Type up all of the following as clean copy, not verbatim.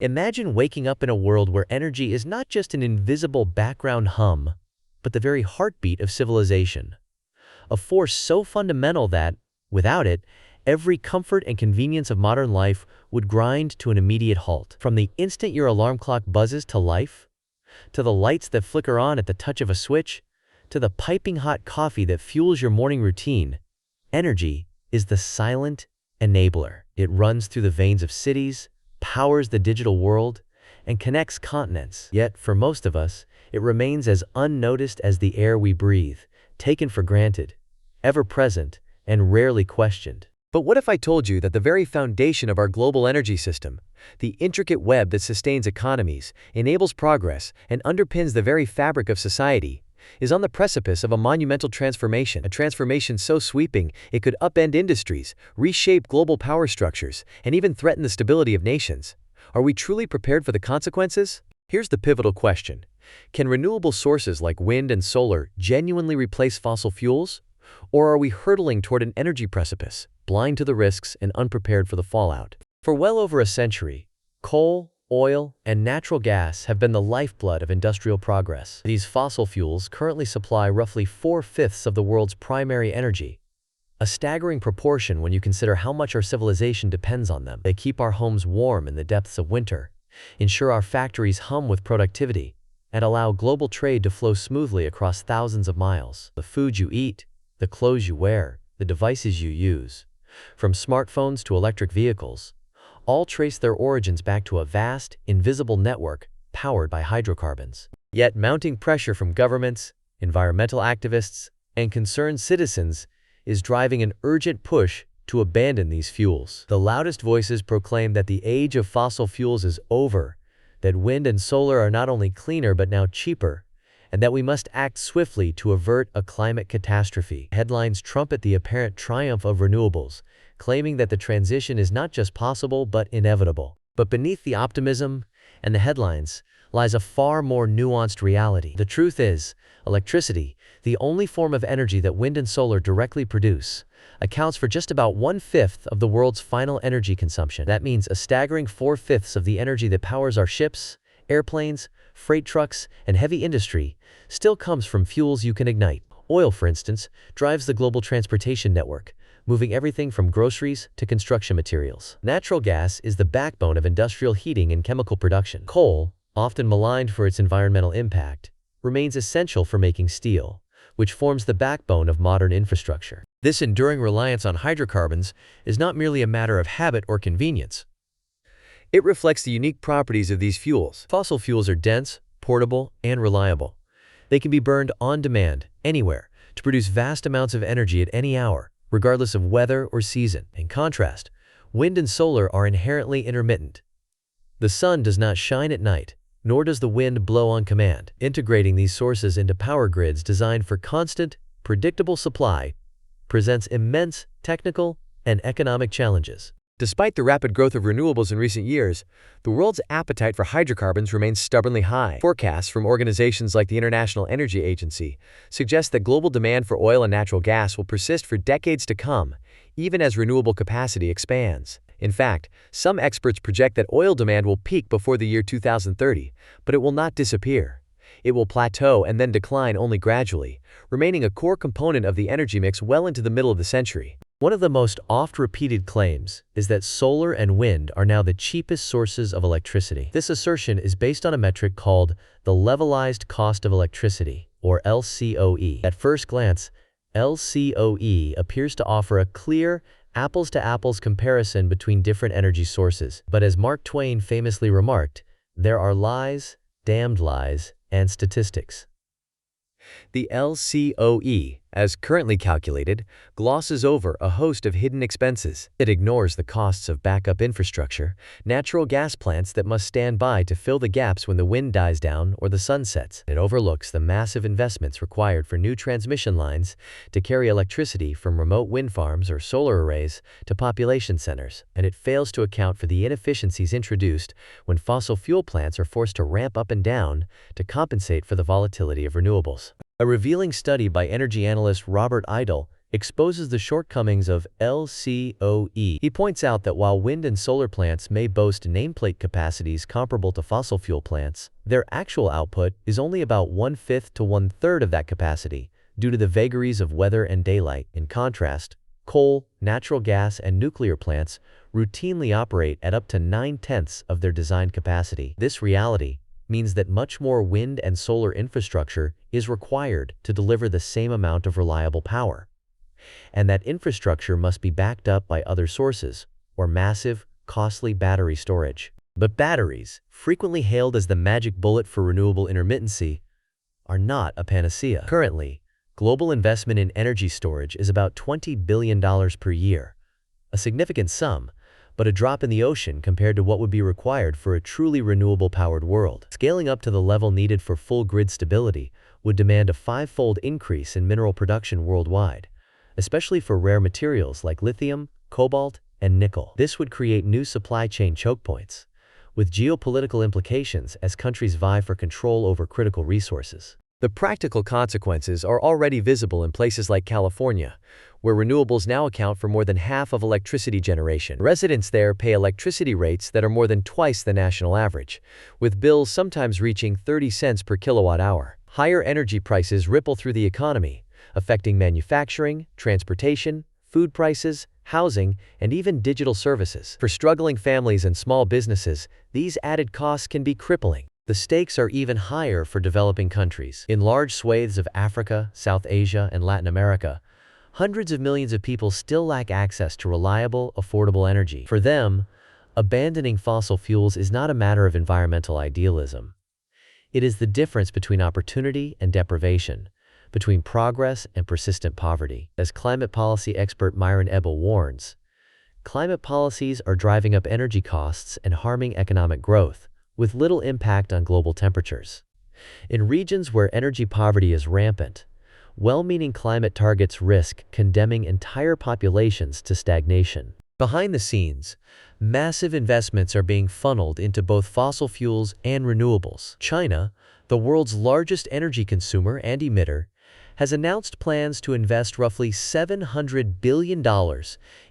Imagine waking up in a world where energy is not just an invisible background hum, but the very heartbeat of civilization. A force so fundamental that, without it, every comfort and convenience of modern life would grind to an immediate halt. From the instant your alarm clock buzzes to life, to the lights that flicker on at the touch of a switch, to the piping hot coffee that fuels your morning routine, energy is the silent enabler. It runs through the veins of cities, powers the digital world, and connects continents. Yet, for most of us, it remains as unnoticed as the air we breathe, taken for granted, ever present, and rarely questioned. But what if I told you that the very foundation of our global energy system, the intricate web that sustains economies, enables progress, and underpins the very fabric of society, is on the precipice of a monumental transformation, a transformation so sweeping it could upend industries, reshape global power structures, and even threaten the stability of nations? Are we truly prepared for the consequences? Here's the pivotal question. Can renewable sources like wind and solar genuinely replace fossil fuels? Or are we hurtling toward an energy precipice, blind to the risks and unprepared for the fallout? For well over a century, coal, oil, and natural gas have been the lifeblood of industrial progress. These fossil fuels currently supply roughly 4/5 of the world's primary energy, a staggering proportion when you consider how much our civilization depends on them. They keep our homes warm in the depths of winter, ensure our factories hum with productivity, and allow global trade to flow smoothly across thousands of miles. The food you eat, the clothes you wear, the devices you use, from smartphones to electric vehicles, all trace their origins back to a vast, invisible network powered by hydrocarbons. Yet mounting pressure from governments, environmental activists, and concerned citizens is driving an urgent push to abandon these fuels. The loudest voices proclaim that the age of fossil fuels is over, that wind and solar are not only cleaner but now cheaper, and that we must act swiftly to avert a climate catastrophe. Headlines trumpet the apparent triumph of renewables, claiming that the transition is not just possible but inevitable. But beneath the optimism and the headlines lies a far more nuanced reality. The truth is, electricity, the only form of energy that wind and solar directly produce, accounts for just about 1/5 of the world's final energy consumption. That means a staggering 4/5 of the energy that powers our ships, airplanes, freight trucks, and heavy industry still comes from fuels you can ignite. Oil, for instance, drives the global transportation network, moving everything from groceries to construction materials. Natural gas is the backbone of industrial heating and chemical production. Coal, often maligned for its environmental impact, remains essential for making steel, which forms the backbone of modern infrastructure. This enduring reliance on hydrocarbons is not merely a matter of habit or convenience. It reflects the unique properties of these fuels. Fossil fuels are dense, portable, and reliable. They can be burned on demand, anywhere, to produce vast amounts of energy at any hour, regardless of weather or season. In contrast, wind and solar are inherently intermittent. The sun does not shine at night, nor does the wind blow on command. Integrating these sources into power grids designed for constant, predictable supply presents immense technical and economic challenges. Despite the rapid growth of renewables in recent years, the world's appetite for hydrocarbons remains stubbornly high. Forecasts from organizations like the International Energy Agency suggest that global demand for oil and natural gas will persist for decades to come, even as renewable capacity expands. In fact, some experts project that oil demand will peak before the year 2030, but it will not disappear. It will plateau and then decline only gradually, remaining a core component of the energy mix well into the middle of the century. One of the most oft-repeated claims is that solar and wind are now the cheapest sources of electricity. This assertion is based on a metric called the levelized cost of electricity, or LCOE. At first glance, LCOE appears to offer a clear, apples-to-apples comparison between different energy sources. But as Mark Twain famously remarked, there are lies, damned lies, and statistics. The LCOE, as currently calculated, glosses over a host of hidden expenses. It ignores the costs of backup infrastructure, natural gas plants that must stand by to fill the gaps when the wind dies down or the sun sets. It overlooks the massive investments required for new transmission lines to carry electricity from remote wind farms or solar arrays to population centers, and it fails to account for the inefficiencies introduced when fossil fuel plants are forced to ramp up and down to compensate for the volatility of renewables. A revealing study by energy analyst Robert Idle exposes the shortcomings of LCOE. He points out that while wind and solar plants may boast nameplate capacities comparable to fossil fuel plants, their actual output is only about 1/5 to 1/3 of that capacity, due to the vagaries of weather and daylight. In contrast, coal, natural gas, and nuclear plants routinely operate at up to 9/10 of their designed capacity. This reality means that much more wind and solar infrastructure is required to deliver the same amount of reliable power. And that infrastructure must be backed up by other sources, or massive, costly battery storage. But batteries, frequently hailed as the magic bullet for renewable intermittency, are not a panacea. Currently, global investment in energy storage is about $20 billion per year, a significant sum, but a drop in the ocean compared to what would be required for a truly renewable-powered world. Scaling up to the level needed for full grid stability would demand a 5-fold increase in mineral production worldwide, especially for rare materials like lithium, cobalt, and nickel. This would create new supply chain choke points, with geopolitical implications as countries vie for control over critical resources. The practical consequences are already visible in places like California, where renewables now account for more than half of electricity generation. Residents there pay electricity rates that are more than twice the national average, with bills sometimes reaching 30 cents per kilowatt hour. Higher energy prices ripple through the economy, affecting manufacturing, transportation, food prices, housing, and even digital services. For struggling families and small businesses, these added costs can be crippling. The stakes are even higher for developing countries. In large swathes of Africa, South Asia, and Latin America, hundreds of millions of people still lack access to reliable, affordable energy. For them, abandoning fossil fuels is not a matter of environmental idealism. It is the difference between opportunity and deprivation, between progress and persistent poverty. As climate policy expert Myron Ebel warns, climate policies are driving up energy costs and harming economic growth, with little impact on global temperatures. In regions where energy poverty is rampant, well-meaning climate targets risk condemning entire populations to stagnation. Behind the scenes, massive investments are being funneled into both fossil fuels and renewables. China, the world's largest energy consumer and emitter, has announced plans to invest roughly $700 billion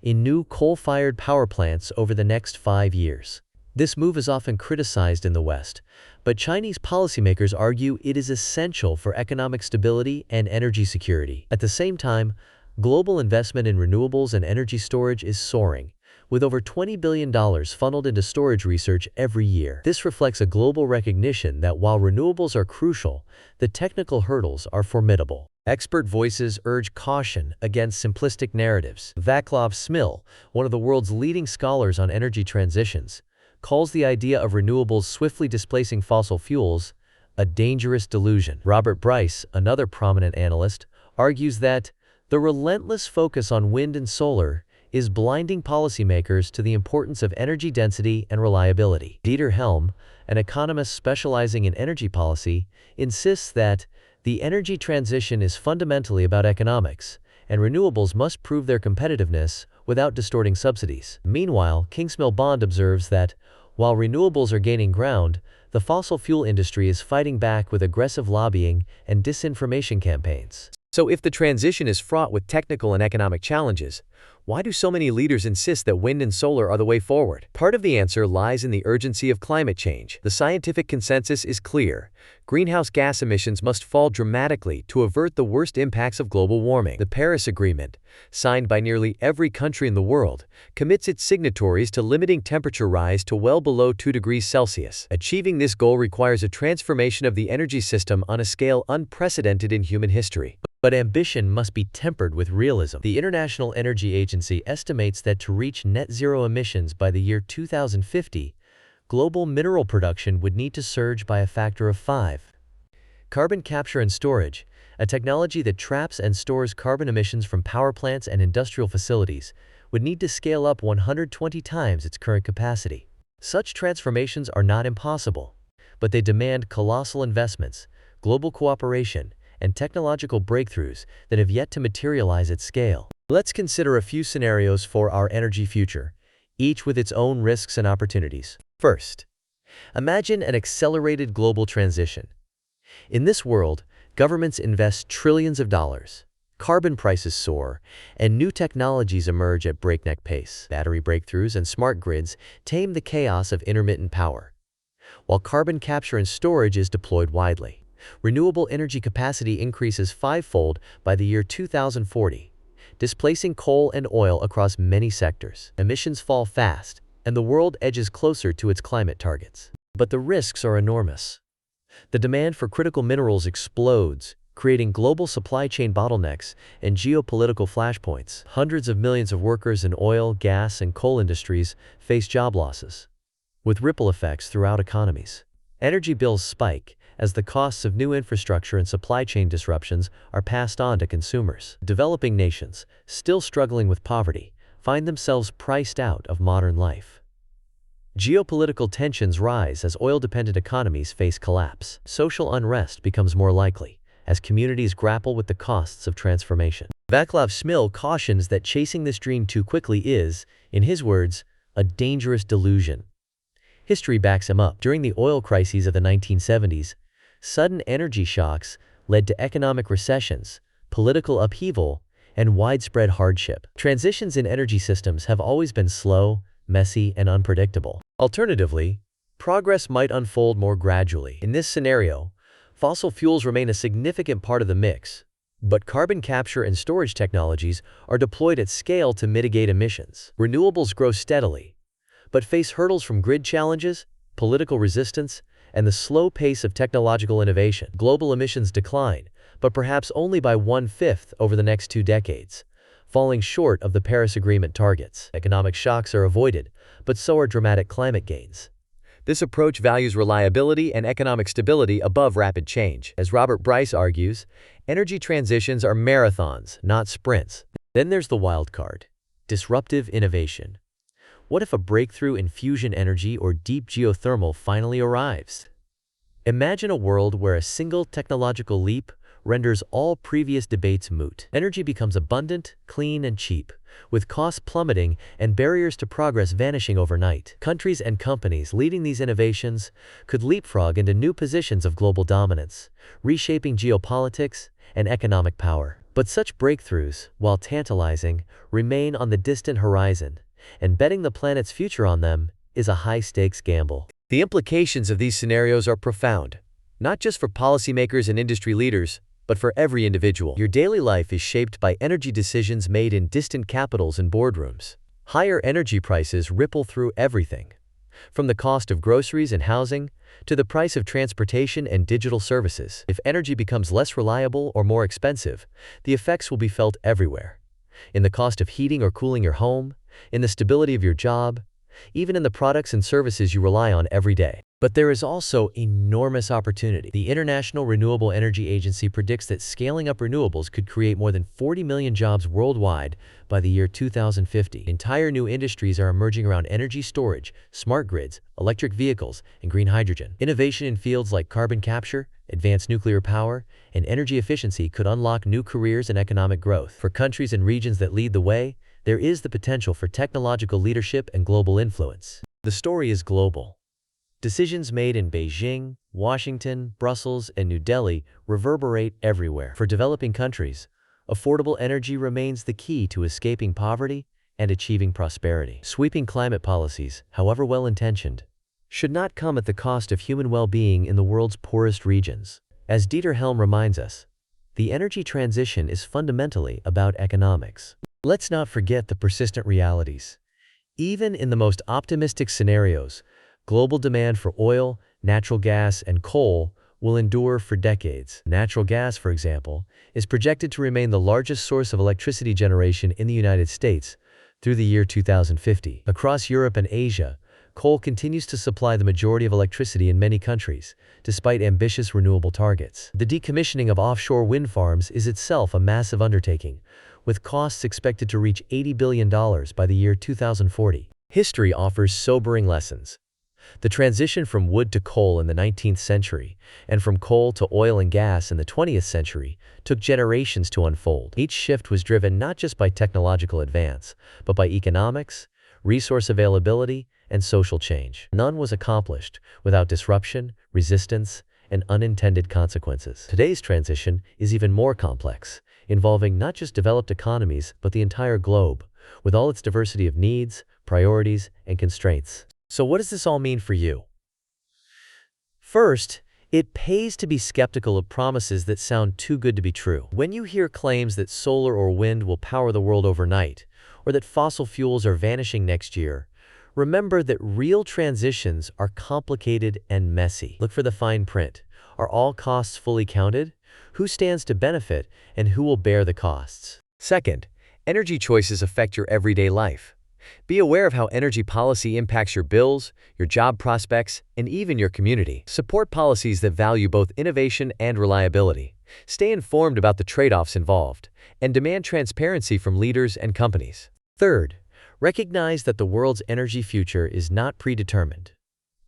in new coal-fired power plants over the next 5 years. This move is often criticized in the West, but Chinese policymakers argue it is essential for economic stability and energy security. At the same time, global investment in renewables and energy storage is soaring, with over $20 billion funneled into storage research every year. This reflects a global recognition that while renewables are crucial, the technical hurdles are formidable. Expert voices urge caution against simplistic narratives. Vaclav Smil, one of the world's leading scholars on energy transitions, calls the idea of renewables swiftly displacing fossil fuels a dangerous delusion. Robert Bryce, another prominent analyst, argues that the relentless focus on wind and solar is blinding policymakers to the importance of energy density and reliability. Dieter Helm, an economist specializing in energy policy, insists that the energy transition is fundamentally about economics, and renewables must prove their competitiveness without distorting subsidies. Meanwhile, Kingsmill Bond observes that, while renewables are gaining ground, the fossil fuel industry is fighting back with aggressive lobbying and disinformation campaigns. So if the transition is fraught with technical and economic challenges, why do so many leaders insist that wind and solar are the way forward? Part of the answer lies in the urgency of climate change. The scientific consensus is clear. Greenhouse gas emissions must fall dramatically to avert the worst impacts of global warming. The Paris Agreement, signed by nearly every country in the world, commits its signatories to limiting temperature rise to well below 2 degrees Celsius. Achieving this goal requires a transformation of the energy system on a scale unprecedented in human history. But ambition must be tempered with realism. The International Energy Agency estimates that to reach net zero emissions by the year 2050, global mineral production would need to surge by a factor of 5. Carbon capture and storage, a technology that traps and stores carbon emissions from power plants and industrial facilities, would need to scale up 120 times its current capacity. Such transformations are not impossible, but they demand colossal investments, global cooperation, and technological breakthroughs that have yet to materialize at scale. Let's consider a few scenarios for our energy future, each with its own risks and opportunities. First, imagine an accelerated global transition. In this world, governments invest trillions of dollars. Carbon prices soar, and new technologies emerge at breakneck pace. Battery breakthroughs and smart grids tame the chaos of intermittent power, while carbon capture and storage is deployed widely. Renewable energy capacity increases fivefold by the year 2040, displacing coal and oil across many sectors. Emissions fall fast, and the world edges closer to its climate targets. But the risks are enormous. The demand for critical minerals explodes, creating global supply chain bottlenecks and geopolitical flashpoints. Hundreds of millions of workers in oil, gas, and coal industries face job losses, with ripple effects throughout economies. Energy bills spike as the costs of new infrastructure and supply chain disruptions are passed on to consumers. Developing nations, still struggling with poverty, find themselves priced out of modern life. Geopolitical tensions rise as oil-dependent economies face collapse. Social unrest becomes more likely as communities grapple with the costs of transformation. Vaclav Smil cautions that chasing this dream too quickly is, in his words, a dangerous delusion. History backs him up. During the oil crises of the 1970s, sudden energy shocks led to economic recessions, political upheaval, and widespread hardship. Transitions in energy systems have always been slow, messy, and unpredictable. Alternatively, progress might unfold more gradually. In this scenario, fossil fuels remain a significant part of the mix, but carbon capture and storage technologies are deployed at scale to mitigate emissions. Renewables grow steadily, but face hurdles from grid challenges, political resistance, and the slow pace of technological innovation. Global emissions decline, but perhaps only by 1/5 over the next 2 decades, falling short of the Paris Agreement targets. Economic shocks are avoided, but so are dramatic climate gains. This approach values reliability and economic stability above rapid change. As Robert Bryce argues, energy transitions are marathons, not sprints. Then there's the wild card: disruptive innovation. What if a breakthrough in fusion energy or deep geothermal finally arrives? Imagine a world where a single technological leap renders all previous debates moot. Energy becomes abundant, clean, and cheap, with costs plummeting and barriers to progress vanishing overnight. Countries and companies leading these innovations could leapfrog into new positions of global dominance, reshaping geopolitics and economic power. But such breakthroughs, while tantalizing, remain on the distant horizon, and betting the planet's future on them is a high-stakes gamble. The implications of these scenarios are profound, not just for policymakers and industry leaders, but for every individual. Your daily life is shaped by energy decisions made in distant capitals and boardrooms. Higher energy prices ripple through everything, from the cost of groceries and housing to the price of transportation and digital services. If energy becomes less reliable or more expensive, the effects will be felt everywhere: in the cost of heating or cooling your home, in the stability of your job, even in the products and services you rely on every day. But there is also enormous opportunity. The International Renewable Energy Agency predicts that scaling up renewables could create more than 40 million jobs worldwide by the year 2050. Entire new industries are emerging around energy storage, smart grids, electric vehicles, and green hydrogen. Innovation in fields like carbon capture, advanced nuclear power, and energy efficiency could unlock new careers and economic growth. For countries and regions that lead the way, there is the potential for technological leadership and global influence. The story is global. Decisions made in Beijing, Washington, Brussels, and New Delhi reverberate everywhere. For developing countries, affordable energy remains the key to escaping poverty and achieving prosperity. Sweeping climate policies, however well-intentioned, should not come at the cost of human well-being in the world's poorest regions. As Dieter Helm reminds us, the energy transition is fundamentally about economics. Let's not forget the persistent realities. Even in the most optimistic scenarios, global demand for oil, natural gas, and coal will endure for decades. Natural gas, for example, is projected to remain the largest source of electricity generation in the United States through the year 2050. Across Europe and Asia, coal continues to supply the majority of electricity in many countries, despite ambitious renewable targets. The decommissioning of offshore wind farms is itself a massive undertaking, with costs expected to reach $80 billion by the year 2040. History offers sobering lessons. The transition from wood to coal in the 19th century, and from coal to oil and gas in the 20th century, took generations to unfold. Each shift was driven not just by technological advance, but by economics, resource availability, and social change. None was accomplished without disruption, resistance, and unintended consequences. Today's transition is even more complex. involving not just developed economies, but the entire globe, with all its diversity of needs, priorities, and constraints. So what does this all mean for you? First, it pays to be skeptical of promises that sound too good to be true. When you hear claims that solar or wind will power the world overnight, or that fossil fuels are vanishing next year, remember that real transitions are complicated and messy. Look for the fine print. Are all costs fully counted? Who stands to benefit, and who will bear the costs? Second, energy choices affect your everyday life. Be aware of how energy policy impacts your bills, your job prospects, and even your community. Support policies that value both innovation and reliability. Stay informed about the trade-offs involved, and demand transparency from leaders and companies. Third, recognize that the world's energy future is not predetermined.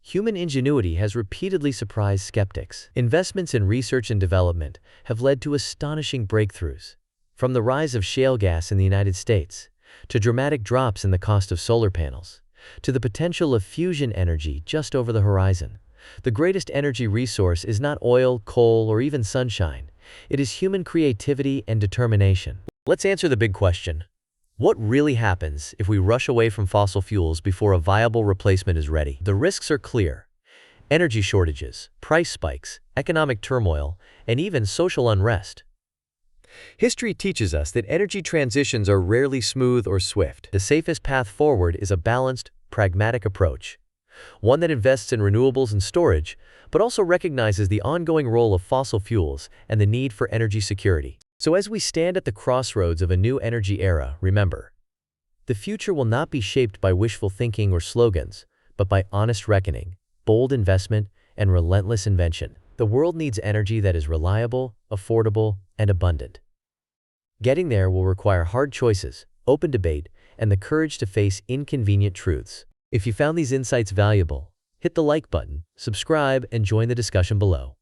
Human ingenuity has repeatedly surprised skeptics. Investments in research and development have led to astonishing breakthroughs, from the rise of shale gas in the United States, to dramatic drops in the cost of solar panels, to the potential of fusion energy just over the horizon. The greatest energy resource is not oil, coal, or even sunshine. It is human creativity and determination. Let's answer the big question. What really happens if we rush away from fossil fuels before a viable replacement is ready? The risks are clear. Energy shortages, price spikes, economic turmoil, and even social unrest. History teaches us that energy transitions are rarely smooth or swift. The safest path forward is a balanced, pragmatic approach, one that invests in renewables and storage, but also recognizes the ongoing role of fossil fuels and the need for energy security. So as we stand at the crossroads of a new energy era, remember, the future will not be shaped by wishful thinking or slogans, but by honest reckoning, bold investment, and relentless invention. The world needs energy that is reliable, affordable, and abundant. Getting there will require hard choices, open debate, and the courage to face inconvenient truths. If you found these insights valuable, hit the like button, subscribe, and join the discussion below.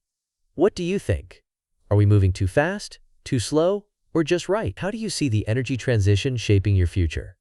What do you think? Are we moving too fast, too slow, or just right? How do you see the energy transition shaping your future?